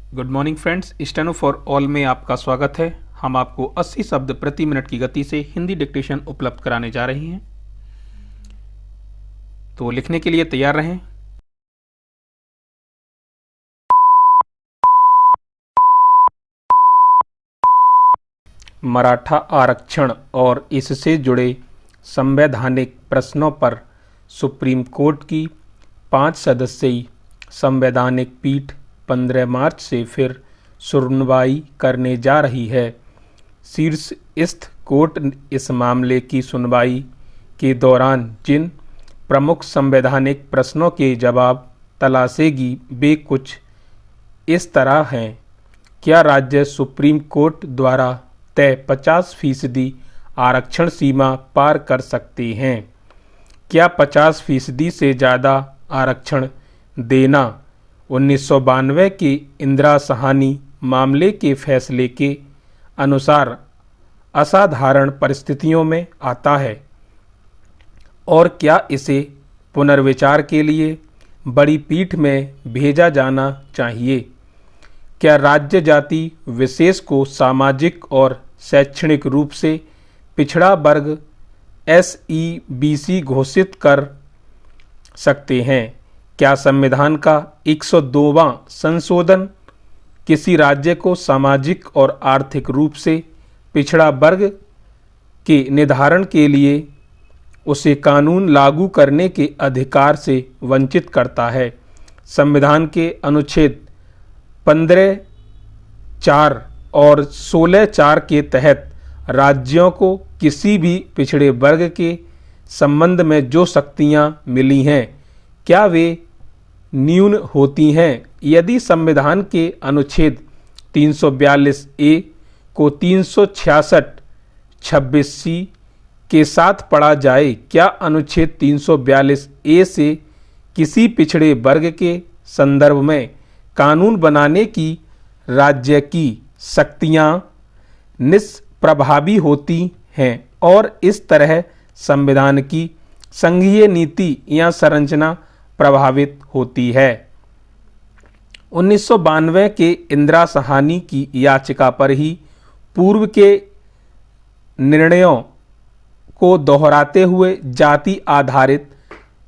Good morning friends, steno for all में आपका स्वागत है। हम आपको 80 शब्द प्रति मिनट की गति से हिंदी डिक्टेशन उपलब्ध कराने जा रहे हैं, तो लिखने के लिए तैयार रहें। मराठा आरक्षण और इससे जुड़े संवैधानिक प्रश्नों पर सुप्रीम कोर्ट की 5 सदस्यीय संवैधानिक पीठ 15 मार्च से फिर सुनवाई करने जा रही है। शीर्षस्थ कोर्ट इस मामले की सुनवाई के दौरान जिन प्रमुख संवैधानिक प्रश्नों के जवाब तलाशेगी वे कुछ इस तरह हैं। क्या राज्य सुप्रीम कोर्ट द्वारा तय 50% आरक्षण सीमा पार कर सकते हैं? क्या 50% से ज़्यादा आरक्षण देना 1992 के इंदिरा साहनी मामले के फैसले के अनुसार असाधारण परिस्थितियों में आता है? और क्या इसे पुनर्विचार के लिए बड़ी पीठ में भेजा जाना चाहिए? क्या राज्य जाति विशेष को सामाजिक और शैक्षणिक रूप से पिछड़ा वर्ग SEBC घोषित कर सकते हैं? क्या संविधान का 102वां संशोधन किसी राज्य को सामाजिक और आर्थिक रूप से पिछड़ा वर्ग के निर्धारण के लिए उसे कानून लागू करने के अधिकार से वंचित करता है? संविधान के अनुच्छेद 15(4) और 16(4) के तहत राज्यों को किसी भी पिछड़े वर्ग के संबंध में जो शक्तियां मिली हैं, क्या वे न्यून होती हैं? यदि संविधान के अनुच्छेद 342A को 366(26) के साथ पढ़ा जाए, क्या अनुच्छेद 342A से किसी पिछड़े वर्ग के संदर्भ में कानून बनाने की राज्य की शक्तियां निष्प्रभावी होती हैं और इस तरह संविधान की संघीय नीति या संरचना प्रभावित होती है? 1992 के इंदिरा साहनी की याचिका पर ही पूर्व के निर्णयों को दोहराते हुए जाति आधारित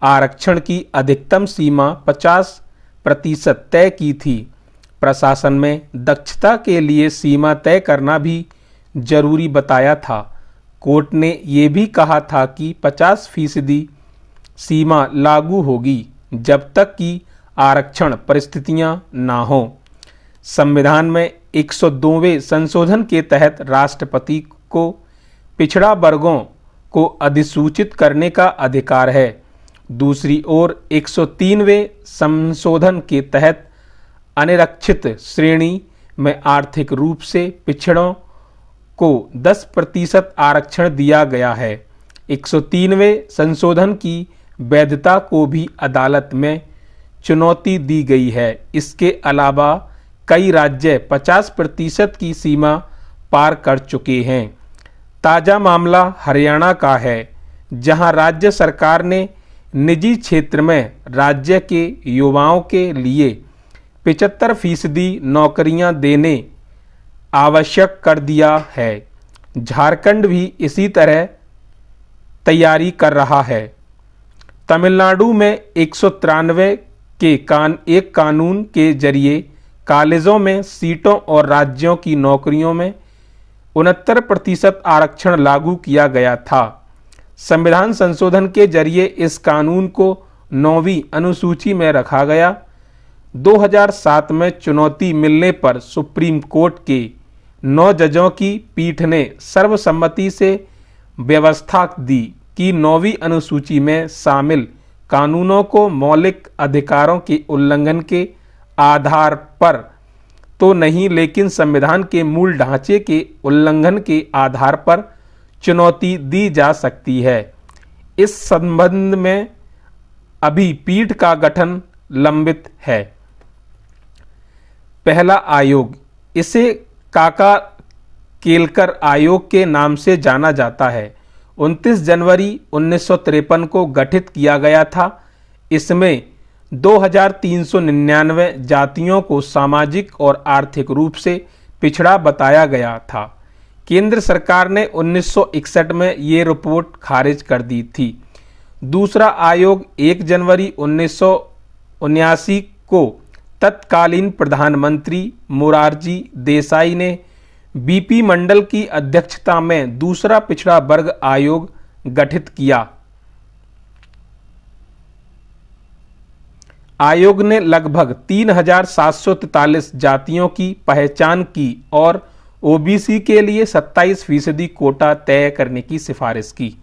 आरक्षण की अधिकतम सीमा 50% तय की थी। प्रशासन में दक्षता के लिए सीमा तय करना भी जरूरी बताया था। कोर्ट ने ये भी कहा था कि 50% सीमा लागू होगी जब तक कि आरक्षण परिस्थितियां ना हो। संविधान में 102वें संशोधन के तहत राष्ट्रपति को पिछड़ा वर्गों को अधिसूचित करने का अधिकार है। दूसरी ओर 103वें संशोधन के तहत अनिरक्षित श्रेणी में आर्थिक रूप से पिछड़ों को 10% आरक्षण दिया गया है। 103वें संशोधन की वैधता को भी अदालत में चुनौती दी गई है। इसके अलावा कई राज्य 50% की सीमा पार कर चुके हैं। ताज़ा मामला हरियाणा का है, जहां राज्य सरकार ने निजी क्षेत्र में राज्य के युवाओं के लिए 75% नौकरियां देने आवश्यक कर दिया है। झारखंड भी इसी तरह तैयारी कर रहा है। तमिलनाडु में 193 के एक कानून के जरिए कॉलेजों में सीटों और राज्यों की नौकरियों में 69% आरक्षण लागू किया गया था। संविधान संशोधन के जरिए इस कानून को 9वीं अनुसूची में रखा गया। 2007 में चुनौती मिलने पर सुप्रीम कोर्ट के 9 जजों की पीठ ने सर्वसम्मति से व्यवस्था दी कि 9वीं अनुसूची में शामिल कानूनों को मौलिक अधिकारों के उल्लंघन के आधार पर तो नहीं, लेकिन संविधान के मूल ढांचे के उल्लंघन के आधार पर चुनौती दी जा सकती है। इस संबंध में अभी पीठ का गठन लंबित है। पहला आयोग, इसे काका केलकर आयोग के नाम से जाना जाता है, 29 जनवरी 1953 को गठित किया गया था। इसमें 2399 जातियों को सामाजिक और आर्थिक रूप से पिछड़ा बताया गया था। केंद्र सरकार ने 1961 में ये रिपोर्ट खारिज कर दी थी। दूसरा आयोग 1 जनवरी 1979 को तत्कालीन प्रधानमंत्री मोरारजी देसाई ने बीपी मंडल की अध्यक्षता में दूसरा पिछड़ा वर्ग आयोग गठित किया। आयोग ने लगभग 3743 जातियों की पहचान की और ओबीसी के लिए 27% कोटा तय करने की सिफारिश की।